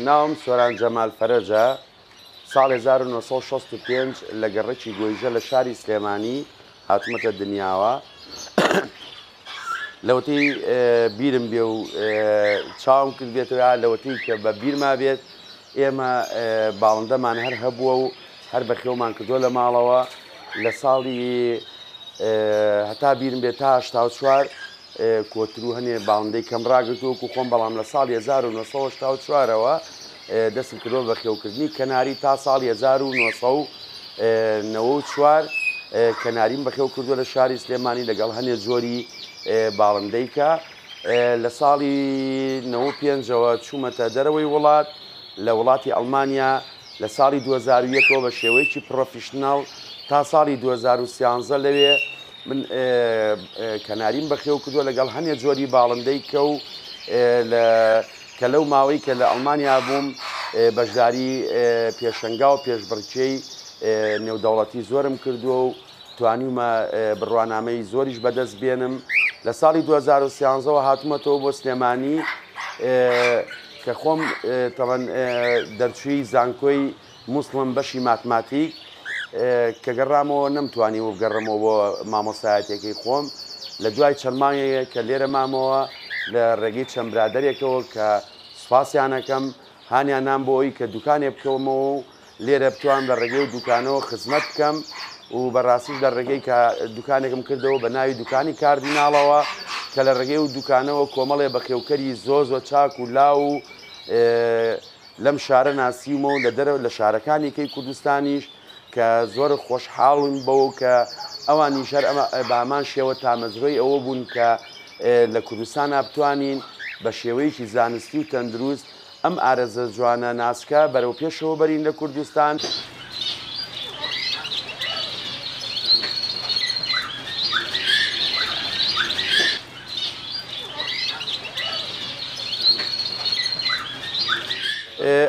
ناوم سۆران جەمال فەرەجە ساڵی 1965 لە گەڕەکی گۆیژە لە شاری سلێمانی هاتمەتە دنیاوە. لەوەتەی بیرم بێ و چاوم کرد بێتەوە لەوەتەی کە بە بیرما بێت ئێمە باڵندەمان هەر هەبووە و هەر بەخێومان کردووە لە ماڵەوە لە ساڵی هەتا بیرم بێت تا 84 کۆتر و هەنێ باڵندەی کەم ڕاگرتووەکو خۆم، بەڵام لە ساڵی 1984ەوە دەستم کردۆ بە خێوکردنی کەناری تا ساڵی 1994 کەناریم بەخێو کردووە لە شاری سلێمانی لەگەڵ هەنێ زۆری باڵندەیکە. لە ساڵی 95ەوە چوومەتە دەرەوەی وڵات لە وڵاتی ئەڵمانیا لە ساڵی 2001ەوە بە شێوەیەکی پرۆفیشناڵ تا ساڵی 2013 لەوێ من کەناریم بەخێو کردووە لەگەڵ هەنێ جۆری باڵندەی کە و کە لەو ماوەی کە لە ئەڵمانیا بووم بەشداری پێشەنگا و پێشبڕکێی نێودەوڵەتی زۆرم کردووە و توانیمە بڕوانامەی زۆریش بەدەست بێنم. لە ساڵی 2013ەوە هاتوومەتەوە بۆ سلێمانی کە خۆم تەمەەن دەرچووی زانکۆی موسڵم بەشی ماتماتیک کە گەڕامەوە نەمتوانی و گەڕمەوە بۆ مامۆستایەتێکی خۆم. لە دوای چەند مانگێکە کە لێرە مامەوە لە ڕێگەی چەند برادەرێکەوە کە سوپاسیانەکەم هانیان نام بۆ ئەوی کە دوکانێ بکەومەوە و لێرە بتوان لە ڕێگەی و دوکانەوە خزمەت بکەم و بەڕاستیش لە ڕێگەی کە دوکانێکم کردەوە بە ناوی دوکانی کاردیناڵەوە کە لە ڕێگەی و دوکانەوە کۆمەڵێ بەخێوکەری زۆ چاک و لاو و لەم شارە ناسیومە و لە دەرەوە لە شارەکانیکەی کوردستانیش کە زۆر خۆشحاڵم بەوە کە ئەوانی شەر بە ئەمان شێوە تامەزرۆی ئەوە بوون کە لە کوردستانە بتوانین بە شێوەیەکی زانستی و تەندروست ئەم ئارەزە جوانە ناسکە بەرەو پێشەوە بەرین لە کوردستان.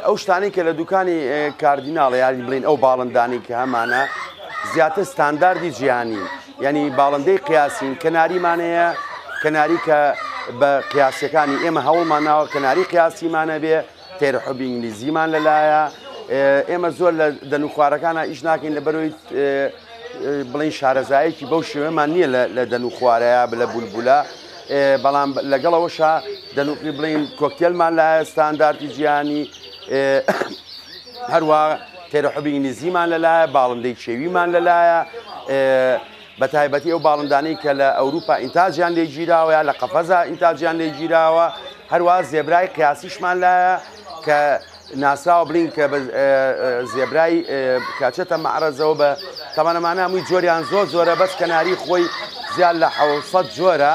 ئەو شتانی کە لە دوکانی کاردیناڵە یاری بڵین ئەو باڵندانی کە هەمانە زیاتر ستانداردی جیهانی، یعنی باڵندەی قیاسین کەناریمانەیە، کەناری کە بە قیاسەکانی ئێمە هەوڵمان ناوە کەناری قیاسیمانە بێ، تێرەحوبی ئینگلیزیمان لەلایە. ئێمە زۆر لە دەنوخوارەکانە ئیش ناکەین لە بەرەوەی بڵین شارەزایەکی بەو شێوەمان نییە لە دەنوخوارەیە لە بولبولە، بەڵام لەگەڵەوەشە دەنوقی بڵین کۆکتێلمان لایە ستانداردی جیهانی، هەروە تێرەحوبی ئینگلیزیمان لەلایە، باڵندەی شێویمان لەلایە، بە تایبەتی ئەو باڵندانەی کە لە ئەوروپا ئینتاجیان لێگیراوە یا لە قەفەزا ئینتاجیان لێگیراوە، هەروە زێبرای قیاسیشمان لایە کە ناسراوە بڵین کە زێبرای کاچێتە مەعرەزەوە بە تەمەنەمانە هەمووی جۆریان زۆرە، بەس کەناری خۆی زیاد لە 700 جۆرە،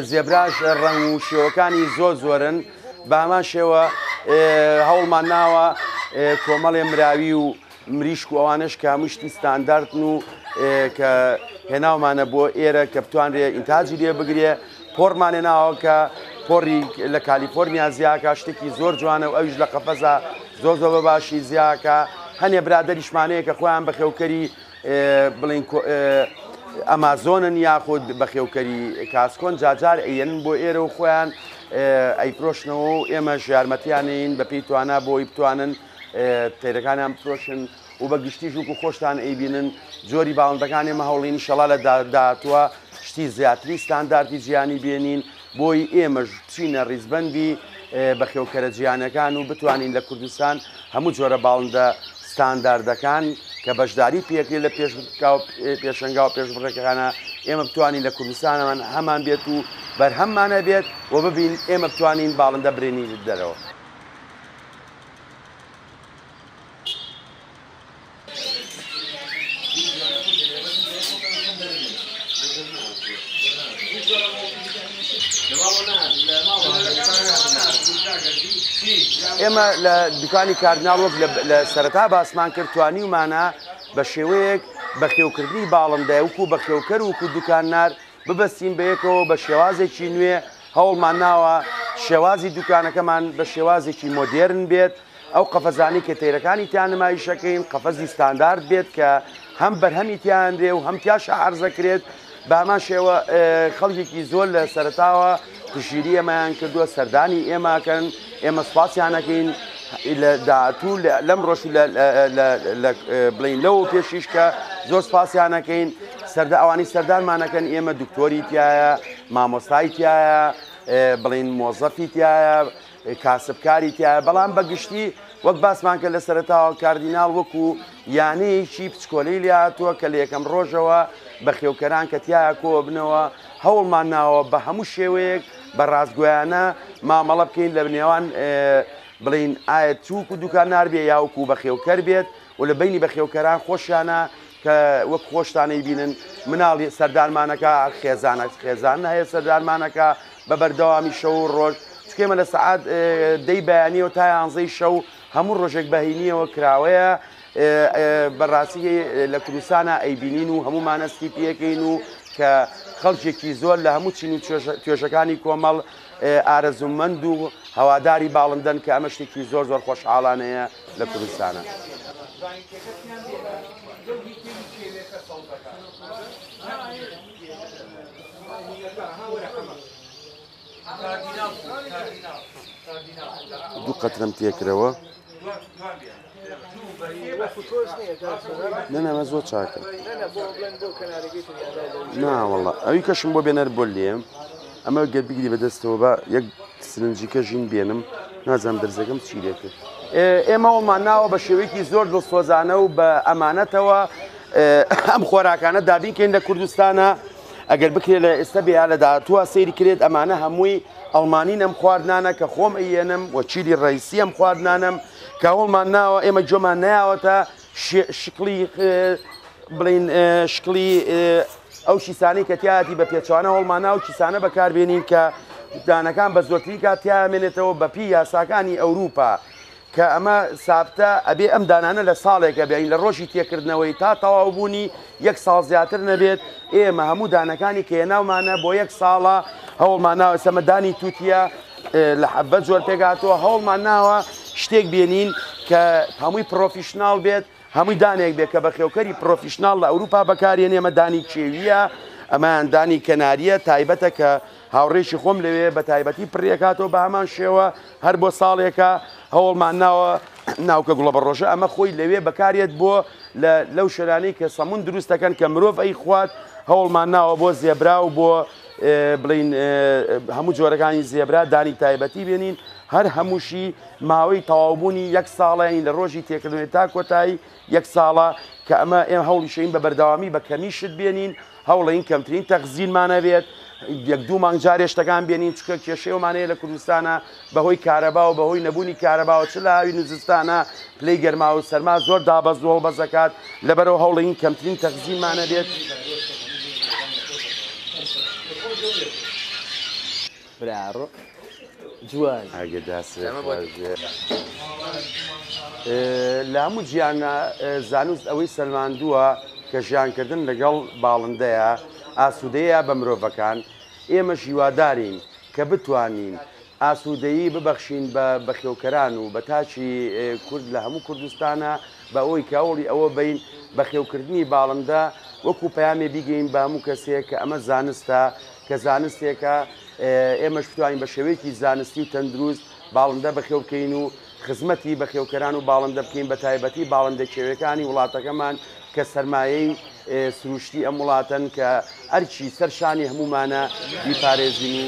زێبراش ڕەنگ و شێوەکانی زۆرن. بە هەمان شێوە هەوڵمان ناوە کۆمەڵێ مراوی و مریشک و ئەوانش کە هەمووشتی ستانداردن و کە هێناومانە بۆ ئێرە کە بتوانرێ ئینتاجی لێ بگرێ. پۆڕمانێ ناوە کە پۆڕی لە کالیفۆرنیا زیاکە، شتێکی زۆر جوانە و ئەویش لە قەفەزە زۆر بە باشی زیاکە. هەنێ برادەریشمانەیە کە خۆیان بەخێوکەری بڵین ئەمازۆنن یاخود بەخێوکەری کاسکۆن جاجار ئەیەنن بۆ ئێرە و خۆیان ئەیفرۆشنەوە و ئێمەش یارمەتیانین بەپێی توانە بۆی بتوانن تێرەکانیان بفرۆشن و بە گشتیش وکو خۆشتان ئەیبینن جۆری باڵندەکان ئێمە هەوڵین ئینشەڵا لە داهاتووە شتی زیاتری ستانداردی جیهانی بێنین بۆی ئێمەش بچینە ڕیزبەندی بەخێوکەرە جیهانەکان و بتوانین لە کوردستان هەموو جۆرە باڵندە ستانداردەکان کە بەشداری پێکرێت لە پێشەنگا و پێشبڕێکەکانە ئێمە بتوانین لە کوردستانەمان هەمان بێت و بەرهەممانە بێت و ببین ئێمە بتوانین باڵندە برێنی دەرەوە. ئێمە لە دوکانی کاردیناڵ وەک لە سەرەتا باسمان کرد توانیومانە بە شێوەیەک بەخێوکردنی باڵندە وکو بەخێوکەر وکو دوکاننار ببەستین بەیەکەوە بە شێوازێکی نوێ. هەوڵمان ناوە شێوازی دوکانەکەمان بە شێوازێکی مۆدێرن بێت، ئەو قەفەزانی کە تێرەکانی تیان نمایشەکەین قەفەزی ستاندارد بێت کە هەم بەرهەمی تیانرێ و هەم تیاشە عەرزەکرێت. بە هەمان شێوە خەڵکێکی زۆر لە سەرەتاوە پشگیری ئێمەیان کردووە، سەردانی ئێماکەن، ئێمە سوپاسیانەکەین لە داهاتوو لەم ڕۆژ بڵین لەوە پێشیش کە زۆر سپاسیانەکەین ئەوانی سەردانمانەکەن ئێمە دکتۆری تایە مامۆستای تایە بڵین مۆزەفی تایە کاسبکاری تایە بەڵام بەگشتی وەک باسمان کە لە سەرەتاوە کاردیناڵ وەکو یانەیەکی پچکۆلەی لاتووە کە لە یەکەم ڕۆژەوە بە خێوکەران کە تایە کۆ بنەوە هەوڵمان ناوە بە هەموو شێوەیەک بە ڕاستگویانە مامەڵە بکەین لە نێوان بڵین ئایا چووک و دوکان ناربێ یاوەکو بە خێوکەر بێت و لە بینی بە خێوکەران خۆشیانە کە وەک خۆشتانەی بینن مناڵی سەردانمانەکە خێزان هەیە سەردانمانەکە بە بەردەوامی شەو و ڕۆژ چکێمە لە سەعات دەی بەیانیەوە تا 11 شەو هەموو ڕۆژێک بەهینیەوە کراوەیە بەڕاستی لە کوردستانە ئەیبینین و هەموو مانەستی پێکەین و کە خەڵکێکی زۆر لە هەموو چین و توێژەکانی کۆمەڵ ئارەزومەند و هەواداری باڵندەن کە ئەمە شتێکی زۆر زۆر خۆشحاڵانەیە لە کوردستانە. دوو قەترم تێکرەوە نەنەمە زۆر چاکە ناوەڵە ئەوی کەشم بۆ بێنەر بۆ لێم ئەمە گەر بگری بەدەستەوە بە یەک سرنجیکە ژین بێنم نازانم دەرزەکەم چی لێکرد ئێمە وڵمان ناوە بە شێوەیەکی زۆر دڵسۆزانە و بە ئەمانەتەوە ئەم خۆراکانە دابینکەین لە کوردستانە ئەگەر بکرێت لە ئێستا بیا لە داهاتووە سەیری کرێت ئەمانە هەمووی ئەڵمانین ئەم خواردنانە کە خۆم ئەیێنم و چیلی ڕئیسی ئەم خواردنانم کە هەوڵمان ناوە ئێمە جۆمان نایاوەتە شکلی بڵین شکلی ئەو شیسانەی کە تیاتی بە پێچوانە هەوڵمان ناو چیسانە بەکاربێنین کە دانەکان بە زۆرتری کاتیامێنێتەوە بە پێی یاساکانی ئەوروپا کە ئەمە سابتە ئەبێ ئەم دانانە لە ساڵێکە بین لە ڕۆژی تێکردنەوەی تا تەواو بوونی 1 ساڵ زیاتر نەبێت ئێمە هەموو دانەکانی کە هێناومانە بۆ 1 ساڵە هەوڵمان ناوە سەمەدانی تووتە لە حەبەت زۆر پێگاتەوە هەوڵمان ناوە شتێک بێنین کە هەمووی پرۆفیشناڵ بێت هەمووی دانێک بێت کە بە خێوکەری پرۆفیشناڵ لە ئەوروپا بەکارێن ئێمە دانی کێویە ئەمان دانی کەناریە تایبەتە کە هاوڕێشی خۆم لەوێ بە تایبەتی پڕیەکاتەوە بە هەمان شێوە هەر بۆ ساڵێکە هەوڵمان ناوە ناوکە گوڵە بە ڕۆژە ئەمە خۆی لەوێ بەکارێت بۆ لەو شەرانەی کە سەمون دروست دەکەن کە مرۆڤ ئەی خوات هەوڵمان ناوە بۆ زێبرا و بۆ بڵین هەموو جۆرەکانی زێبرا دانی تایبەتی بێنین هەر هەمووشی ماوەی تەواوبوونی 1 ساڵین لە ڕۆژی تێکردنەوەی تا کۆتایی 1 ساڵە کە ئەمە ئێمە هەوڵی شەین بە بەردەوامی بە کەمیشت بێنین هەوڵین کەمترین تەخزینمانە بێت 1-2 مانگ جارێ شتەکان بێنین چکە کێشەیەومانەیە لە کوردستانە بەهۆی کارەبا و بەهۆی نەبوونی کارەباوە چ لە هاوی نوزستانە پلەی گەرما و سەرما زۆر دابەزۆڵ بەزەکات لەبەرەوە هەوڵین کەمترین تەخزینمانە بێت. برارۆ جوان لە هەموو گیانە زانست ئەوەی سەلماندووە کە ژیانکردن لەگەڵ باڵندەیە ئاسوودەیە بە مرۆڤەکان ئێمە هیوادارین کە بتوانین ئاسوودەیی ببەخشین بە خێوکەران و بە تاچی کورد لە هەموو کوردستانە بە ئەوەی کاوڵی ئەوە بین بە خێوکردنی باڵندە وەکو پەیامێ بیگەین بە هەموو کەسێک کە ئەمە زانستە کە زانستێکە ئێمەش بتوانین بە شێوەیەکی زانستی و تەندروست باڵندە بەخێوکەین و خزمەتی بە خێوکەران و باڵندە بکەین بە تایبەتی باڵندە کێوەکانی وڵاتەکەمان کە سەرمایەی سروشتی ئەم وڵاتەن کە ئەرچی سەرشانی هەمومانە بیپارێزین و